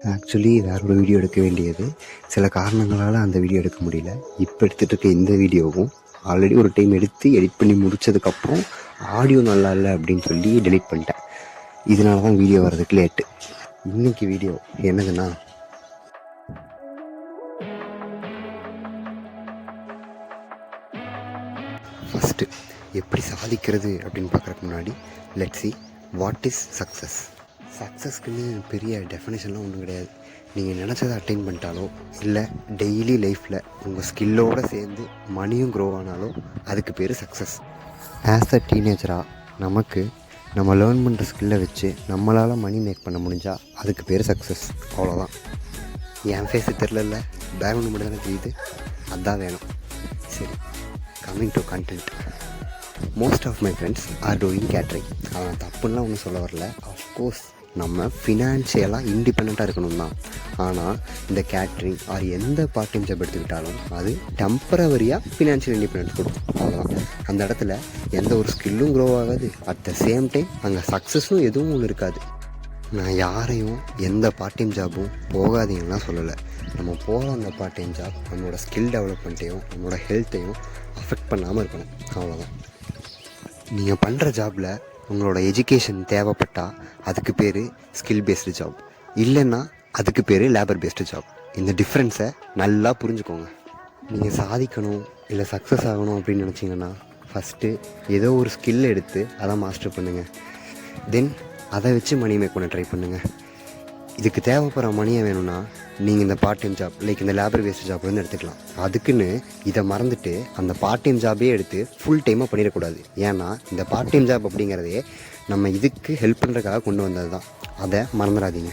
Actually வேற ஒரு video எடுக்க வேண்டியது சில காரணங்களால் அந்த வீடியோ எடுக்க முடியல. இப்போ எடுத்துகிட்டு இருக்க இந்த வீடியோவும் ஆல்ரெடி ஒரு டைம் எடுத்து எடிட் பண்ணி முடித்ததுக்கப்புறம் ஆடியோ நல்லா இல்லை அப்படின்னு சொல்லி டெலிட் பண்ணிட்டேன். இதனால தான் வீடியோ வர்றதுக்கு லேட்டு. இன்றைக்கி வீடியோ என்னதுன்னா, ஃபஸ்ட்டு எப்படி சாதிக்கிறது அப்படின்னு பார்க்குறதுக்கு முன்னாடி let's see what is success. சக்ஸஸ்க்குன்னு பெரிய டெஃபினேஷன்லாம் ஒன்றும் கிடையாது. நீங்கள் நினச்சதை அட்டைன் பண்ணிட்டாலோ இல்லை டெய்லி லைஃப்பில் உங்கள் ஸ்கில்லோடு சேர்ந்து மணியும் க்ரோ ஆனாலோ அதுக்கு பேர் சக்ஸஸ். ஆஸ் அ டீனேஜராக நமக்கு நம்ம லேர்ன் பண்ணுற ஸ்கில்லை வச்சு நம்மளால் மணி மேக் பண்ண முடிஞ்சால் அதுக்கு பேர் சக்ஸஸ். அவ்வளோதான். என் ஃபேஸு தெரில, பேக்ரவுண்டு மட்டும் தானே தெரியுது, அதுதான் வேணும். சரி, coming to content. Most of my friends are doing catering. அவன் தப்புலாம் ஒன்றும் சொல்ல வரல. அஃப்கோர்ஸ் நம்ம ஃபினான்ஷியலாக இண்டிபெண்ட்டாக இருக்கணும் தான். ஆனால் இந்த கேட்ரிங் ஆர் எந்த பார்ட் டைம் ஜாப் எடுத்துக்கிட்டாலும் அது டெம்பரவரியாக ஃபினான்ஷியல் இண்டிபெண்டன்ஸ் கொடுக்கும். அவ்வளோதான். அந்த இடத்துல எந்த ஒரு ஸ்கில்லும் க்ரோ ஆகாது. அட் த சேம் டைம் அங்கே சக்ஸஸும் எதுவும் ஒன்று இருக்காது. நான் யாரையும் எந்த பார்ட் டைம் ஜாப்பும் போகாதீங்கலாம் சொல்லலை. நம்ம போகிற அந்த பார்ட் டைம் ஜாப் நம்மளோட ஸ்கில் டெவலப்மெண்ட்டையும் நம்மளோட ஹெல்த்தையும் அஃபெக்ட் பண்ணாமல் இருக்கணும். அவ்வளோதான். நீங்கள் பண்ணுற ஜாபில் உங்களோட எஜுகேஷன் தேவைப்பட்டால் அதுக்கு பேர் ஸ்கில் பேஸ்டு ஜாப், இல்லைன்னா அதுக்கு பேர் லேபர் பேஸ்டு ஜாப். இந்த டிஃப்ரென்ஸை நல்லா புரிஞ்சுக்கோங்க. நீங்கள் சாதிக்கணும் இல்லை சக்ஸஸ் ஆகணும் அப்படின்னு நினச்சிங்கன்னா ஃபஸ்ட்டு ஏதோ ஒரு ஸ்கில் எடுத்து அதை மாஸ்டர் பண்ணுங்கள். தென் அதை வச்சு மணி மேக் பண்ண ட்ரை பண்ணுங்கள். இதுக்கு தேவைப்படுற மணியை வேணும்னா நீங்கள் இந்த பார்ட் டைம் ஜாப் லைக் இந்த லேபர் பேஸ்டு ஜாப்லேருந்து எடுத்துக்கலாம். அதுக்குன்னு இதை மறந்துட்டு அந்த பார்ட் டைம் ஜாபே எடுத்து ஃபுல் டைமாக பண்ணிடக்கூடாது. ஏன்னா இந்த பார்ட் டைம் ஜாப் அப்படிங்கிறதே நம்ம இதுக்கு ஹெல்ப் பண்ணுறதுக்காக கொண்டு வந்தது தான். அதை மறந்துடாதீங்க.